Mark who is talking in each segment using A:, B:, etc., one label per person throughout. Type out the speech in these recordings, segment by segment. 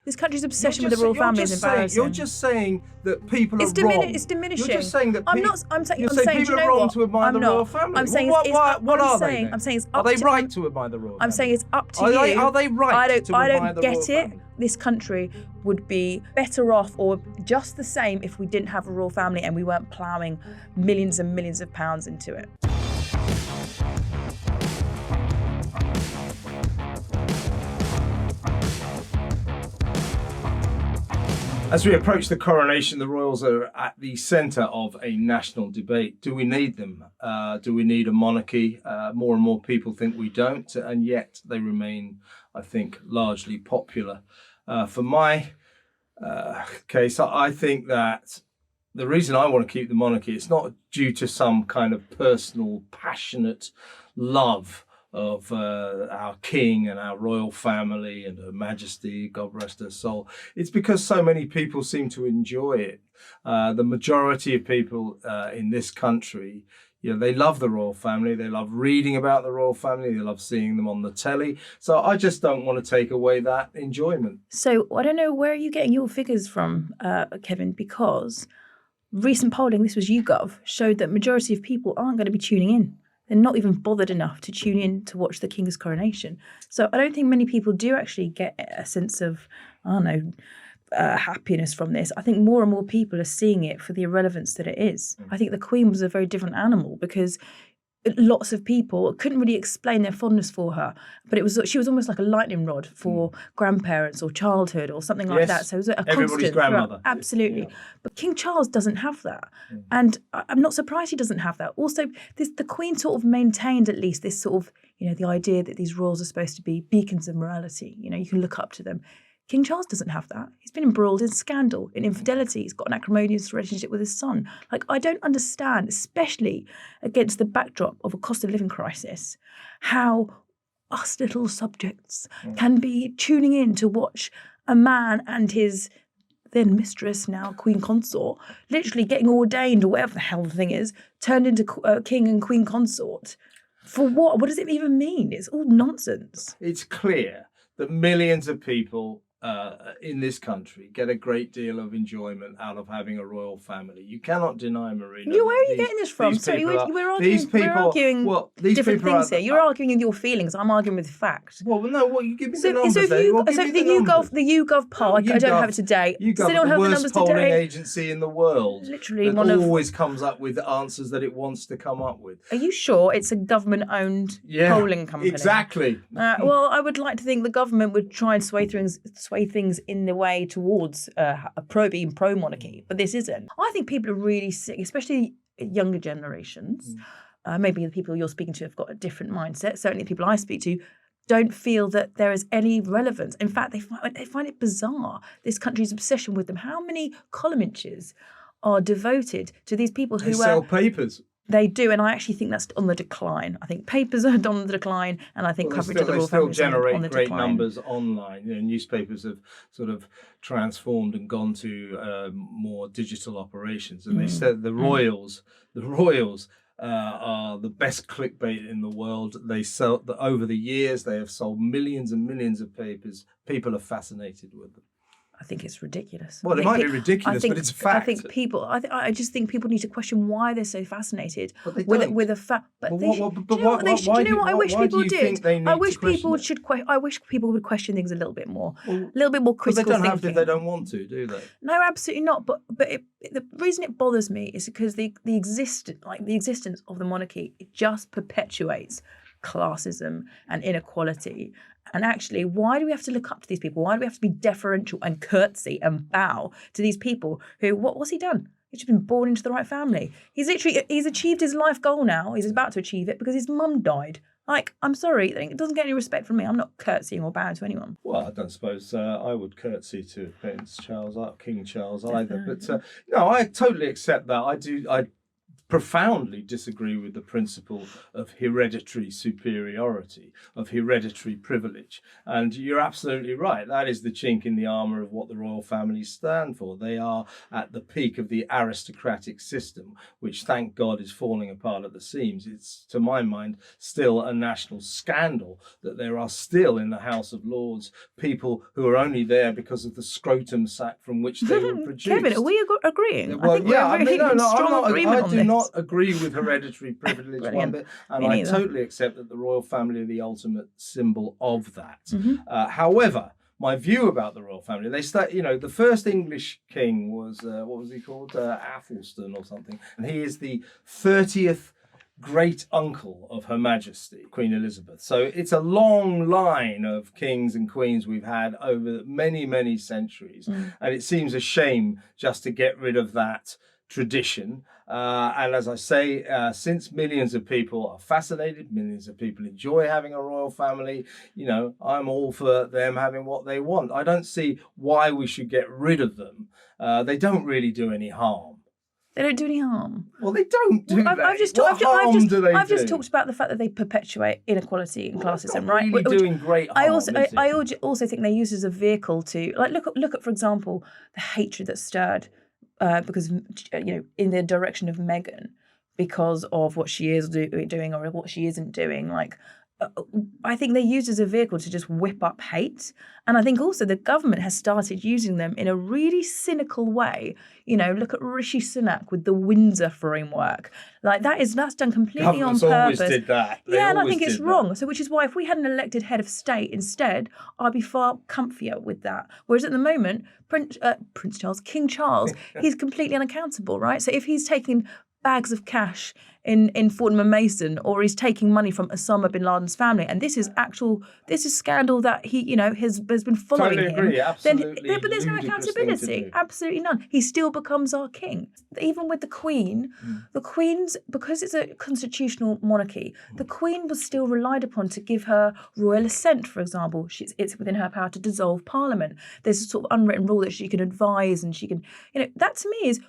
A: This country's obsession with the royal family is embarrassing.
B: You're just saying that people are wrong.
A: It's diminishing.
B: You're just saying that
A: I'm saying
B: people are wrong to admire the royal family.
A: I'm saying
B: what are they?
A: I'm saying it's up
B: Are they
A: to,
B: right to admire the royal family?
A: I'm saying it's up to you.
B: Are they right to admire the royal family?
A: I don't get it. This country would be better off or just the same if we didn't have a royal family and we weren't ploughing millions and millions of pounds into it.
B: As we approach the coronation, the royals are at the centre of a national debate. Do we need them? Do we need a monarchy? More and more people think we don't, and yet they remain, I think, largely popular. For my case, I think that the reason I want to keep the monarchy, it's not due to some kind of personal, passionate love of our king and our royal family and Her Majesty, God rest her soul. It's because so many people seem to enjoy it. The majority of people in this country, they love the royal family. They love reading about the royal family. They love seeing them on the telly. So I just don't want to take away that enjoyment.
A: So I don't know, where are you getting your figures from, Kevin? Because recent polling, this was YouGov, showed that majority of people aren't going to be tuning in. They're not even bothered enough to tune in to watch the King's coronation. So I don't think many people do actually get a sense of, happiness from this. I think more and more people are seeing it for the irrelevance that it is. I think the Queen was a very different animal because lots of people couldn't really explain their fondness for her, but she was almost like a lightning rod for grandparents or childhood or something like that. So it was a
B: everybody's
A: constant
B: grandmother.
A: Absolutely. Yeah. But King Charles doesn't have that. And I'm not surprised he doesn't have that. Also, the Queen sort of maintained at least this sort of, the idea that these royals are supposed to be beacons of morality. You can look up to them. King Charles doesn't have that. He's been embroiled in scandal, in infidelity. He's got an acrimonious relationship with his son. I don't understand, especially against the backdrop of a cost of living crisis, how us little subjects can be tuning in to watch a man and his then mistress, now queen consort, literally getting ordained or whatever the hell the thing is, turned into king and queen consort. For what? What does it even mean? It's all nonsense.
B: It's clear that millions of people in this country get a great deal of enjoyment out of having a royal family. You cannot deny, Marina.
A: Where are you getting this from? Sorry, we're arguing different things here. You're arguing with your feelings. I'm arguing with fact.
B: Well, no, you give me the numbers.
A: The YouGov poll, I don't have it today.
B: YouGov,
A: don't
B: the
A: have
B: worst
A: the numbers
B: polling
A: today.
B: agency in the world.
A: Literally,
B: that always comes up with answers that it wants to come up with.
A: Are you sure it's a government-owned polling company?
B: Exactly.
A: Well, I would like to think the government would try and sway things in the way towards being pro-monarchy, but this isn't. I think people are really sick, especially younger generations. Maybe the people you're speaking to have got a different mindset. Certainly the people I speak to don't feel that there is any relevance. In fact, they find it bizarre, this country's obsession with them. How many column inches are devoted to these people who
B: sell papers?
A: They do, and I actually think that's on the decline. I think papers are on the decline, and I think coverage of the royal family is on the decline. They still generate great numbers online. Newspapers have sort of transformed and gone to more digital operations, and they said the royals are the best clickbait in the world. They sell over the years. They have sold millions and millions of papers. People are fascinated with them. I think it's ridiculous.
B: Well, it might be ridiculous, but it's a fact.
A: I just think people need to question why they're so fascinated with a fact. But
B: do you know what
A: I wish people did? I wish people would question things a little bit more, a little bit more critical thinking.
B: But they don't have to if they don't want to, do they?
A: No, absolutely not. But the reason it bothers me is because the existence of the monarchy, it just perpetuates classism and inequality. And actually, why do we have to look up to these people? Why do we have to be deferential and curtsy and bow to these people who, what's he done? He's just been born into the right family. He's achieved his life goal now. He's about to achieve it because his mum died. I'm sorry, it doesn't get any respect from me. I'm not curtsying or bowing to anyone.
B: Well, I don't suppose I would curtsy to Prince Charles, King Charles either. But no, I totally accept that. I profoundly disagree with the principle of hereditary superiority, of hereditary privilege. And you're absolutely right. That is the chink in the armour of what the royal families stand for. They are at the peak of the aristocratic system, which, thank God, is falling apart at the seams. It's, to my mind, still a national scandal that there are still in the House of Lords people who are only there because of the scrotum sac from which they were produced.
A: Kevin, are we agreeing?
B: Well,
A: I think we're in strong agreement on
B: I do
A: this.
B: not agree with hereditary privilege one bit, and I totally accept that the royal family are the ultimate symbol of that. However, my view about the royal family, they start, the first English king was, what was he called? Athelstan or something. And he is the 30th great uncle of Her Majesty, Queen Elizabeth. So it's a long line of kings and queens we've had over many, many centuries. And it seems a shame just to get rid of that tradition. And as I say, since millions of people are fascinated, millions of people enjoy having a royal family, I'm all for them having what they want. I don't see why we should get rid of them. They don't really do any harm.
A: They don't do any harm.
B: Well, they don't do that.
A: I've just talked about the fact that they perpetuate inequality in classism, right?
B: Really doing great harm.
A: I also think they use it as a vehicle to, like, look at, for example, the hatred that's stirred because in the direction of Meghan because of what she is doing or what she isn't doing. Like, I think they use as a vehicle to just whip up hate. And I think also the government has started using them in a really cynical way. Look at Rishi Sunak with the Windsor framework. Like that's done completely on purpose.
B: Always did that.
A: And I think it's wrong. So which is why if we had an elected head of state instead, I'd be far comfier with that. Whereas at the moment, King Charles, he's completely unaccountable, right? So if he's taking bags of cash in Fortnum and Mason, or he's taking money from Osama bin Laden's family, and this is scandal that he has been following
B: totally agree.
A: him.
B: Absolutely,
A: but there's no accountability. Absolutely none. He still becomes our king. Even with the Queen, the Queen's, because it's a constitutional monarchy, the Queen was still relied upon to give her royal assent. For example, it's within her power to dissolve Parliament. There's a sort of unwritten rule that she can advise, and she can, that to me is,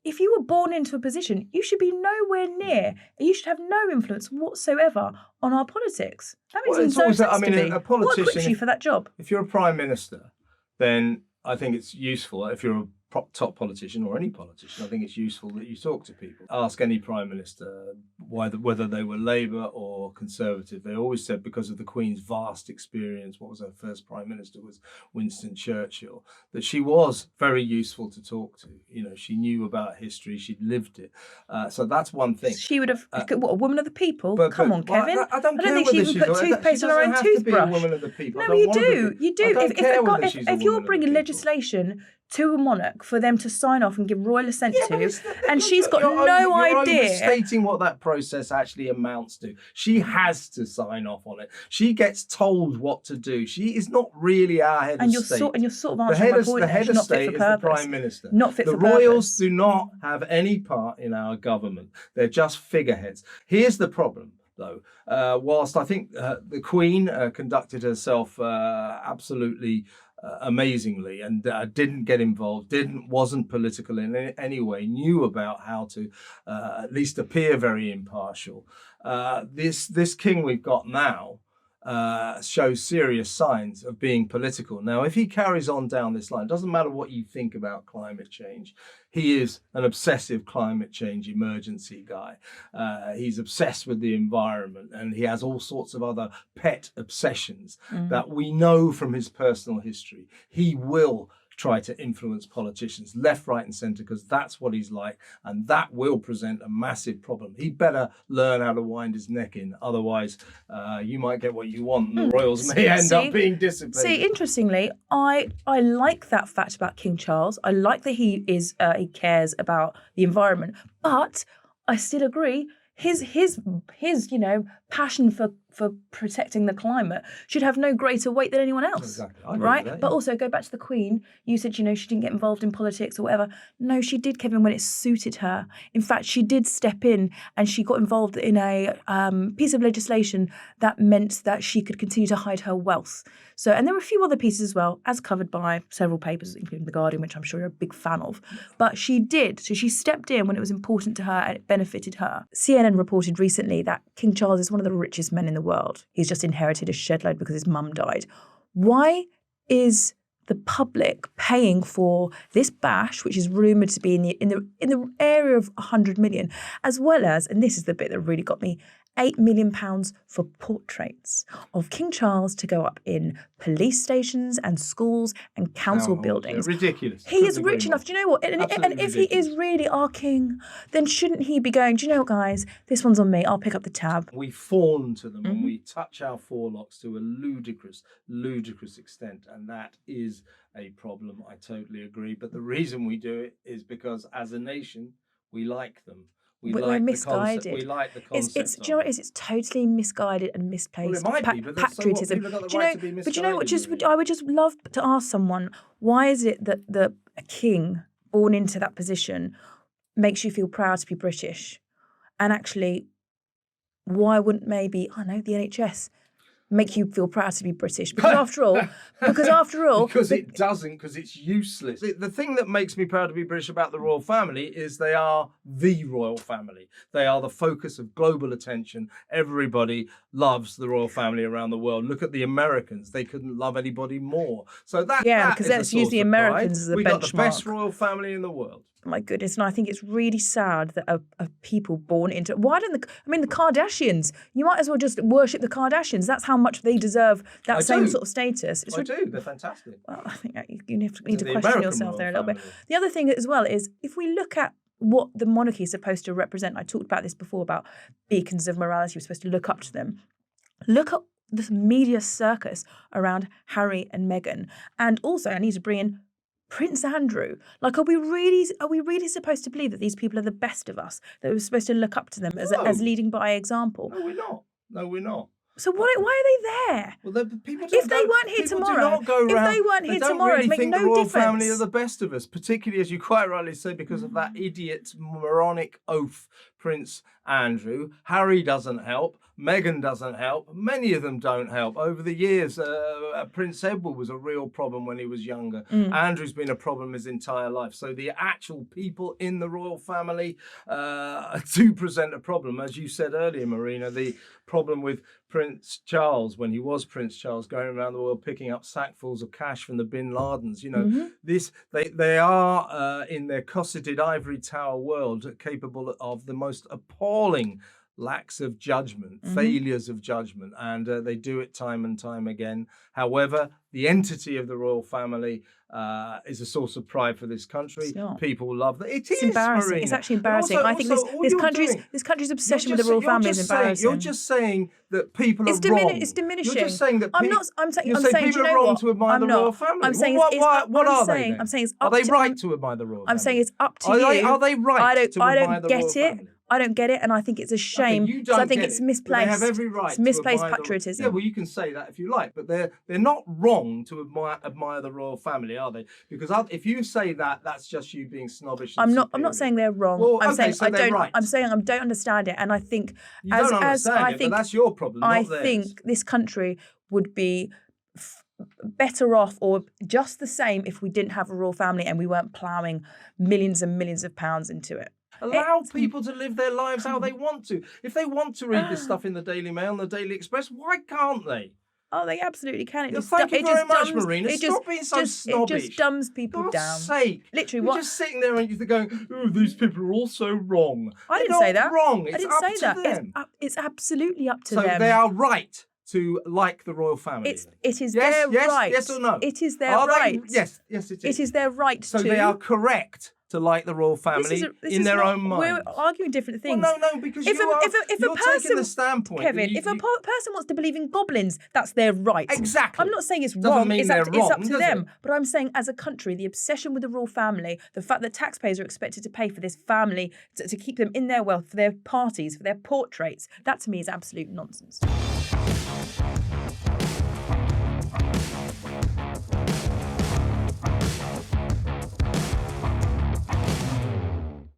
A: if you were born into a position, you should be nowhere near, you should have no influence whatsoever on our politics. That makes no sense to me.
B: A politician,
A: what equips you for that job?
B: If you're a prime minister, then I think it's useful, if you're a top politician or any politician, I think it's useful that you talk to people. Ask any prime minister whether they were Labour or Conservative. They always said, because of the Queen's vast experience, what was her first prime minister was Winston Churchill, that she was very useful to talk to. She knew about history, she'd lived it. So that's one thing.
A: She would have, a woman of the people? Come on,
B: well,
A: Kevin.
B: I don't
A: think she even put toothpaste on her own toothbrush.
B: She doesn't have to be a woman of the people.
A: No, you do. If you're
B: bringing
A: bringing legislation to a monarch for them to sign off and give royal assent to, and she's got no idea.
B: You're overstating what that process actually amounts to. She has to sign off on it. She gets told what to do. She is not really our head of state.
A: And you're sort of answering my point.
B: The head of state is the prime minister. Not fit for purpose. The royals do not have any part in our government. They're just figureheads. Here's the problem, though. Whilst I think the Queen conducted herself absolutely amazingly and didn't get involved, wasn't political in any way, knew about how to at least appear very impartial. This king we've got now shows serious signs of being political. Now, if he carries on down this line, it doesn't matter what you think about climate change. He is an obsessive climate change emergency guy. He's obsessed with the environment, and he has all sorts of other pet obsessions that we know from his personal history. He will try to influence politicians left, right and centre, because that's what he's like, and that will present a massive problem. He better learn how to wind his neck in, otherwise you might get what you want and the royals may end up being dissipated.
A: See, interestingly, I like that fact about King Charles. I like that he cares about the environment, but I still agree his passion for protecting the climate should have no greater weight than anyone else.
B: Exactly. I agree
A: Right?
B: with that,
A: But
B: yeah.
A: also go back to the Queen. You said, she didn't get involved in politics or whatever. No, she did, Kevin, when it suited her. In fact, she did step in and she got involved in a piece of legislation that meant that she could continue to hide her wealth. So, and there were a few other pieces as well, as covered by several papers, including The Guardian, which I'm sure you're a big fan of. But she did. So she stepped in when it was important to her and it benefited her. CNN reported recently that King Charles is one of the richest men in the world. He's just inherited a shed load because his mum died. Why is the public paying for this bash, which is rumoured to be in the area of 100 million, as well as, and this is the bit that really got me, £8 million for portraits of King Charles to go up in police stations and schools and council buildings.
B: Yeah, ridiculous.
A: He is rich enough. Do you know what? And if he is really our king, then shouldn't he be going, do you know what, guys? This one's on me. I'll pick up the tab.
B: We fawn to them and we touch our forelocks to a ludicrous extent. And that is a problem. I totally agree. But the reason we do it is because as a nation, we like them.
A: We're misguided.
B: We like the concept.
A: Do you know what it is? It's totally misguided and misplaced.
B: Well, it might be, but
A: patriotism.
B: So what? People got the right to be
A: but you know what?
B: misguided,
A: I would just love to ask someone, why is it that a king born into that position makes you feel proud to be British? And actually, why wouldn't maybe, I don't know, the NHS make you feel proud to be British? Because after all,
B: because it doesn't, because it's useless. The thing that makes me proud to be British about the royal family is they are the royal family. They are the focus of global attention. Everybody loves the royal family around the world. Look at the Americans; they couldn't love anybody more. So
A: because let's use the Americans as a benchmark.
B: We got the best royal family in the world.
A: My goodness, and I think it's really sad that a people born into the Kardashians, you might as well just worship the Kardashians. That's how much they deserve that same sort of status.
B: I do, they're fantastic.
A: Well, I think you need to question
B: American
A: yourself there a little bit.
B: family.
A: The other thing as well is, if we look at what the monarchy is supposed to represent, I talked about this before about beacons of morality, we're supposed to look up to them. Look at this media circus around Harry and Meghan. And also, I need to bring in Prince Andrew. Like, are we really supposed to believe that these people are the best of us? That we're supposed to look up to them as leading by example?
B: No, we're not.
A: So why are they there?
B: Well, people
A: if they weren't here tomorrow, it'd make no
B: the royal
A: difference.
B: family are the best of us, particularly, as you quite rightly say, because of that idiot moronic oath, Prince Andrew. Harry doesn't help. Meghan doesn't help. Many of them don't help. Over the years, Prince Edward was a real problem when he was younger. Andrew's been a problem his entire life. So the actual people in the royal family do present a problem. As you said earlier, Marina, the problem with Prince Charles, when he was Prince Charles, going around the world picking up sackfuls of cash from the Bin Ladens. They are, in their cosseted ivory tower world, capable of the most appalling lacks of judgment, failures of judgment, and they do it time and time again. However, the entity of the royal family is a source of pride for this country. People love that. It's
A: embarrassing.
B: Marina.
A: It's actually embarrassing. I think this country's obsession with the royal family is embarrassing.
B: You're just saying that people are
A: wrong.
B: It's
A: diminishing.
B: You're just saying that
A: I'm saying
B: people are wrong to admire the royal family.
A: I'm saying
B: what are they?
A: I'm saying it's
B: up. Are they right to admire the royal family?
A: I'm saying it's up to you.
B: Are they right to admire the royal family?
A: I don't get it, and I think it's a shame.
B: Okay,
A: I think it's misplaced.
B: They have every right.
A: It's misplaced
B: to
A: patriotism.
B: Yeah, well, you can say that if you like, but they're not wrong to admire the royal family, are they? Because if you say that, that's just you being snobbish. I'm
A: not saying they're wrong.
B: Well,
A: I'm saying
B: so
A: I don't.
B: Right.
A: I'm saying I don't understand it, and I think
B: you don't understand it, but that's your problem, not theirs.
A: I think this country would be better off or just the same if we didn't have a royal family and we weren't ploughing millions and millions of pounds into it.
B: Allow people to live their lives how they want to. If they want to read this stuff in the Daily Mail and the Daily Express, why can't they?
A: Oh, they absolutely can.
B: Thank you very much, Marina. Stop being so snobbish.
A: It just dumbs people down.
B: For God's sake.
A: Literally,
B: you're just sitting there and you're going, oh, these people are all so wrong.
A: I didn't say that.
B: Wrong.
A: I didn't say that. It's absolutely up to them.
B: So they are right to like the royal family.
A: It is their right.
B: Yes or no?
A: It is their right.
B: Yes, it is.
A: It is their right
B: So they are correct to like the royal family in their own mind.
A: We're arguing different things.
B: Well, no, because
A: if
B: you're taking the
A: person,
B: standpoint.
A: Kevin, if a person wants to believe in goblins, that's their right.
B: Exactly.
A: I'm not saying it's
B: Doesn't
A: wrong.
B: mean
A: It's
B: they're
A: up
B: wrong,
A: to
B: does
A: them.
B: it?
A: But I'm saying, as a country, the obsession with the royal family, the fact that taxpayers are expected to pay for this family to keep them in their wealth, for their parties, for their portraits, that to me is absolute nonsense.